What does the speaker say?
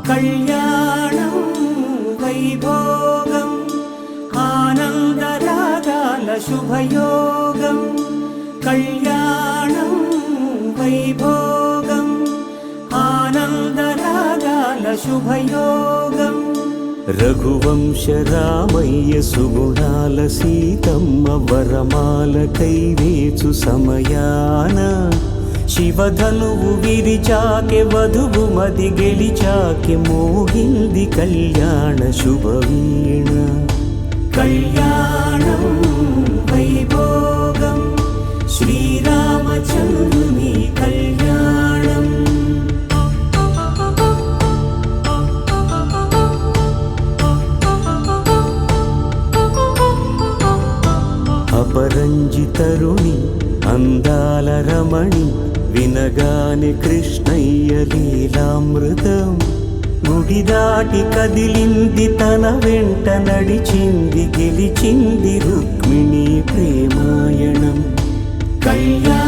కళ్యాణం వైభోగం ఆనందరాగాల శుభయోగం కళ్యాణం వైభోగం ఆనందరాగాల శుభయోగం రఘువంశ రామయ్య సుగుణాల సీతమ్మ వరమాల కైవేచు సమయాన శివధనువు విరిచాకె వధువు మది గెలిచాకె మోగింది కళ్యాణ శుభవీణ కళ్యాణం వైభోగం శ్రీరామచంద్రుని కళ్యాణం అపరంజి తరుణి అందాల రమణి వినగానే కృష్ణయ్య లీలామృతం గుడి దాటి కదిలింది తన వెంట నడిచింది గెలిచింది రుక్మిణి ప్రేమాయణం కళ్యాణ